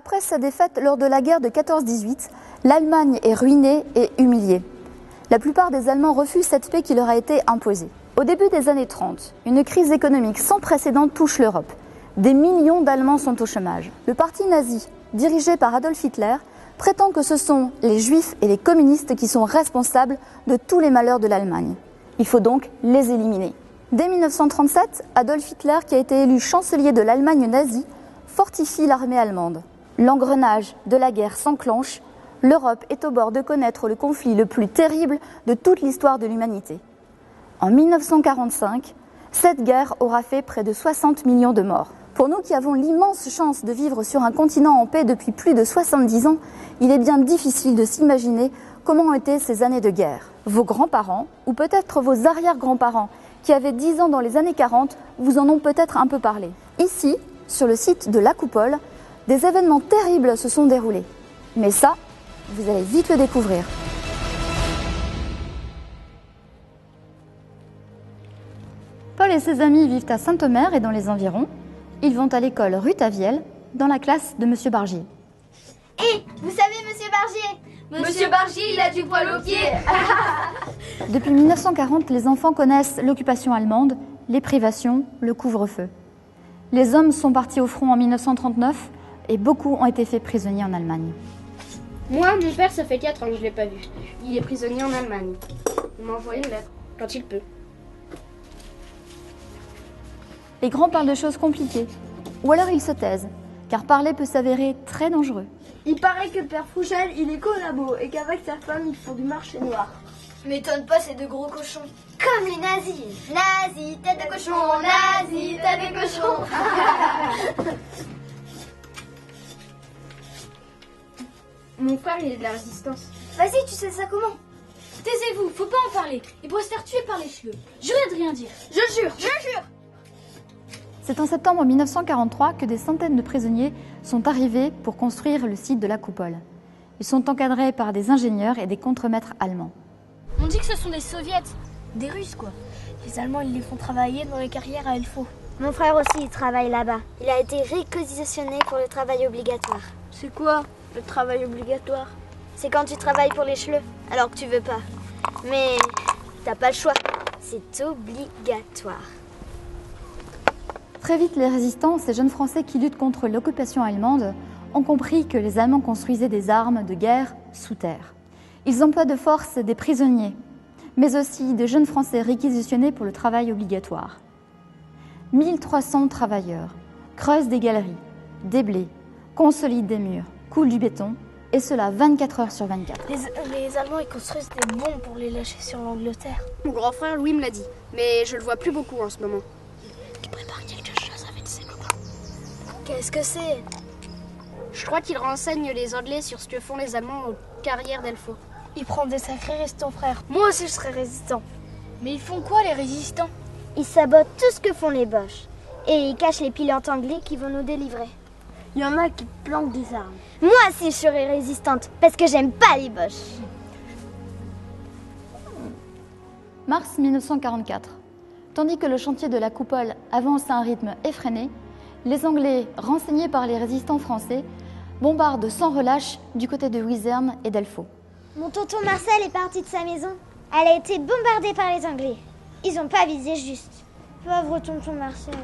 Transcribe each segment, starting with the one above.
Après sa défaite lors de la guerre de 14-18, l'Allemagne est ruinée et humiliée. La plupart des Allemands refusent cette paix qui leur a été imposée. Au début des années 30, une crise économique sans précédent touche l'Europe. Des millions d'Allemands sont au chômage. Le parti nazi, dirigé par Adolf Hitler, prétend que ce sont les Juifs et les communistes qui sont responsables de tous les malheurs de l'Allemagne. Il faut donc les éliminer. Dès 1937, Adolf Hitler, qui a été élu chancelier de l'Allemagne nazie, fortifie l'armée allemande. L'engrenage de la guerre s'enclenche. L'Europe est au bord de connaître le conflit le plus terrible de toute l'histoire de l'humanité. En 1945, cette guerre aura fait près de 60 millions de morts. Pour nous qui avons l'immense chance de vivre sur un continent en paix depuis plus de 70 ans, il est bien difficile de s'imaginer comment ont été ces années de guerre. Vos grands-parents, ou peut-être vos arrière-grands-parents, qui avaient 10 ans dans les années 40, vous en ont peut-être un peu parlé. Ici, sur le site de La Coupole, des événements terribles se sont déroulés. Mais ça, vous allez vite le découvrir. Paul et ses amis vivent à Saint-Omer et dans les environs. Ils vont à l'école rue Taviel, dans la classe de Monsieur Bargier. Hé, vous savez, Monsieur Bargier, Monsieur Bargier, il a du poil aux pieds. Depuis 1940, les enfants connaissent l'occupation allemande, les privations, le couvre-feu. Les hommes sont partis au front en 1939 et beaucoup ont été faits prisonniers en Allemagne. Moi, mon père, ça fait 4 ans que je ne l'ai pas vu. Il est prisonnier en Allemagne. Il m'a envoyé une lettre, quand il peut. Les grands parlent de choses compliquées, ou alors ils se taisent, car parler peut s'avérer très dangereux. Il paraît que Père Fouchel, il est collabo et qu'avec sa femme, ils font du marché noir. m'étonne pas, c'est de gros cochons. Comme les nazis. Nazis, tête de cochon, nazis, tête de cochon. Mon frère, il est de la résistance. Vas-y, tu sais ça comment? Taisez-vous, faut pas en parler. Il pourrait se faire tuer par les cheveux. Jurez de rien dire. Je jure. C'est en septembre 1943 que des centaines de prisonniers sont arrivés pour construire le site de la Coupole. Ils sont encadrés par des ingénieurs et des contremaîtres allemands. On dit que ce sont des soviets, des Russes quoi. Les Allemands, ils les font travailler dans les carrières à Elfo. Mon frère aussi, il travaille là-bas. Il a été réquisitionné pour le travail obligatoire. C'est quoi, le travail obligatoire? C'est quand tu travailles pour les chleux, alors que tu veux pas. Mais t'as pas le choix. C'est obligatoire. Très vite, les résistants, ces jeunes Français qui luttent contre l'occupation allemande, ont compris que les Allemands construisaient des armes de guerre sous terre. Ils emploient de force des prisonniers, mais aussi des jeunes Français réquisitionnés pour le travail obligatoire. 1300 travailleurs creusent des galeries, déblient, consolident des murs, coulent du béton, et cela 24 heures sur 24. Les Allemands, ils construisent des bombes pour les lâcher sur l'Angleterre. Mon grand frère Louis me l'a dit, mais je le vois plus beaucoup en ce moment. Il prépare quelque chose avec ses copains. Qu'est-ce que c'est? Je crois qu'il renseigne les Anglais sur ce que font les Allemands aux carrières d'Elfo. Il prend des sacrés résistants, frère. Moi aussi, je serais résistant. Mais ils font quoi les résistants? Ils sabotent tout ce que font les Boches. Et ils cachent les pilotes anglais qui vont nous délivrer. Il y en a qui planquent des armes. Moi aussi, je serai résistante, parce que j'aime pas les Boches. Mars 1944. Tandis que le chantier de la Coupole avance à un rythme effréné, les Anglais, renseignés par les résistants français, bombardent sans relâche du côté de Wizerne et d'Elfo. Mon tonton Marcel est parti de sa maison. Elle a été bombardée par les Anglais. Ils ont pas visé juste. Pauvre tonton Marcel.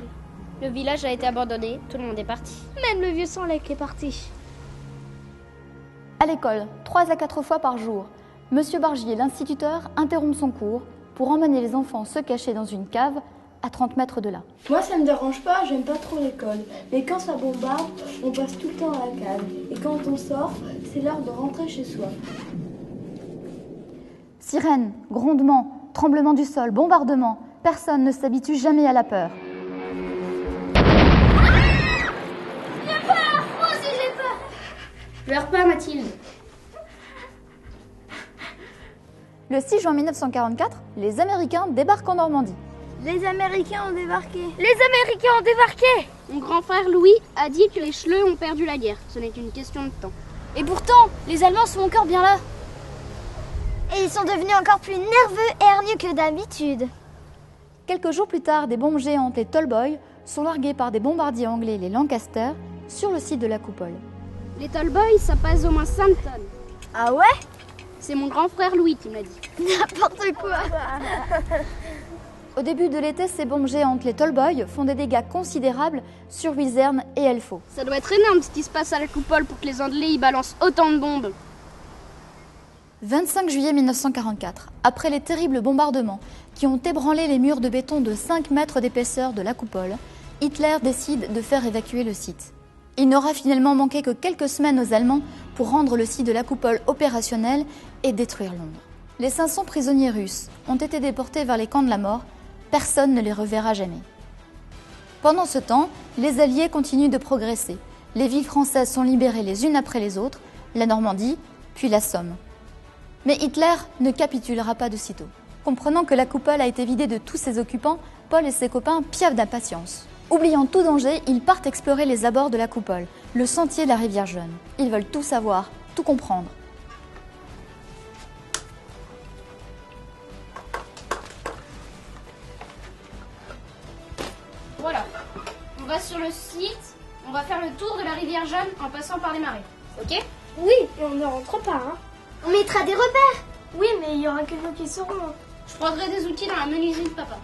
Le village a été abandonné, tout le monde est parti. Même le vieux Sanlec est parti. À l'école, 3 à 4 fois par jour, Monsieur Bargier, l'instituteur, interrompt son cours pour emmener les enfants se cacher dans une cave à 30 mètres de là. Moi, ça me dérange pas, j'aime pas trop l'école. Mais quand ça bombarde, on passe tout le temps à la cave. Et quand on sort, c'est l'heure de rentrer chez soi. Sirènes, grondements, tremblements du sol, bombardements, personne ne s'habitue jamais à la peur. Pleure pas, Mathilde. Le 6 juin 1944, les Américains débarquent en Normandie. Les Américains ont débarqué. Les Américains ont débarqué. Mon grand frère Louis a dit que les Schleux ont perdu la guerre. Ce n'est qu'une question de temps. Et pourtant, les Allemands sont encore bien là. Et ils sont devenus encore plus nerveux et hargneux que d'habitude. Quelques jours plus tard, des bombes géantes, les Tallboy, sont larguées par des bombardiers anglais, les Lancaster, sur le site de la Coupole. Les tall boys, ça pèse au moins 5 tonnes. Ah ouais? C'est mon grand frère Louis qui me l'a dit. N'importe quoi. Au début de l'été, ces bombes géantes, les Tallboy, font des dégâts considérables sur Wizerne et Elfo. Ça doit être énorme ce qui se passe à la coupole pour que les Anglais y balancent autant de bombes. 25 juillet 1944, après les terribles bombardements qui ont ébranlé les murs de béton de 5 mètres d'épaisseur de la coupole, Hitler décide de faire évacuer le site. Il n'aura finalement manqué que quelques semaines aux Allemands pour rendre le site de la coupole opérationnel et détruire Londres. Les 500 prisonniers russes ont été déportés vers les camps de la mort. Personne ne les reverra jamais. Pendant ce temps, les Alliés continuent de progresser. Les villes françaises sont libérées les unes après les autres, la Normandie, puis la Somme. Mais Hitler ne capitulera pas de sitôt. Comprenant que la coupole a été vidée de tous ses occupants, Paul et ses copains piaffent d'impatience. Oubliant tout danger, ils partent explorer les abords de la coupole, le sentier de la rivière Jaune. Ils veulent tout savoir, tout comprendre. Voilà, on va sur le site, on va faire le tour de la rivière Jaune en passant par les marais. Ok? Oui, et on ne rentre pas, hein. On mettra des repères. Oui, mais il y aura que nous qui saurons. Je prendrai des outils dans la menuiserie de papa.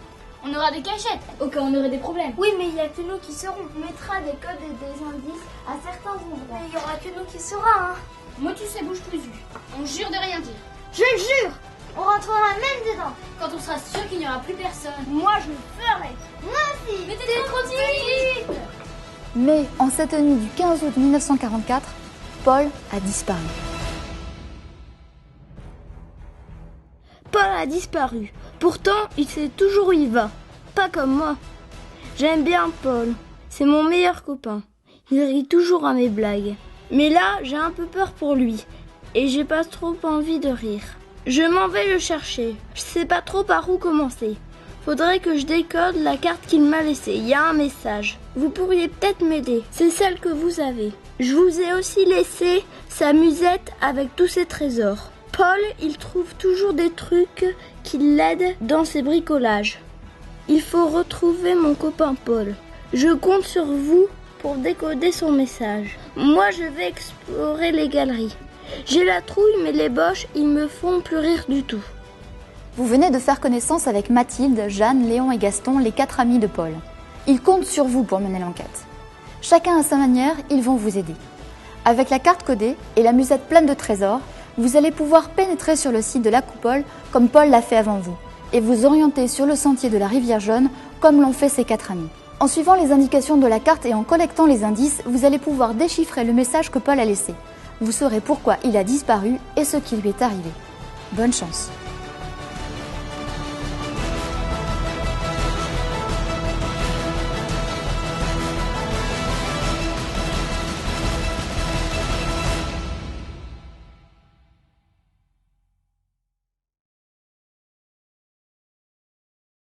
On aura des cachettes, au cas où on aurait des problèmes. Oui, mais il y a que nous qui saurons. On mettra des codes et des indices à certains endroits. Mais il y aura que nous qui saura, hein. Moi tu sais, bouge plus. On jure de rien dire. Je le jure. On rentrera même dedans. Quand on sera sûr qu'il n'y aura plus personne. Moi, je le ferai. Moi aussi. Mais t'es trop timide. Mais en cette nuit du 15 août 1944, Paul a disparu. Paul a disparu. Pourtant, il sait toujours où il va. Pas comme moi. J'aime bien Paul. C'est mon meilleur copain. Il rit toujours à mes blagues. Mais là, j'ai un peu peur pour lui. Et j'ai pas trop envie de rire. Je m'en vais le chercher. Je sais pas trop par où commencer. Faudrait que je décode la carte qu'il m'a laissée. Il y a un message. Vous pourriez peut-être m'aider. C'est celle que vous avez. Je vous ai aussi laissé sa musette avec tous ses trésors. Paul, il trouve toujours des trucs qui l'aident dans ses bricolages. Il faut retrouver mon copain Paul. Je compte sur vous pour décoder son message. Moi, je vais explorer les galeries. J'ai la trouille, mais les boches, ils me font plus rire du tout. Vous venez de faire connaissance avec Mathilde, Jeanne, Léon et Gaston, les 4 amis de Paul. Ils comptent sur vous pour mener l'enquête. Chacun à sa manière, ils vont vous aider. Avec la carte codée et la musette pleine de trésors, vous allez pouvoir pénétrer sur le site de la coupole comme Paul l'a fait avant vous et vous orienter sur le sentier de la rivière Jaune comme l'ont fait ses 4 amis. En suivant les indications de la carte et en collectant les indices, vous allez pouvoir déchiffrer le message que Paul a laissé. Vous saurez pourquoi il a disparu et ce qui lui est arrivé. Bonne chance!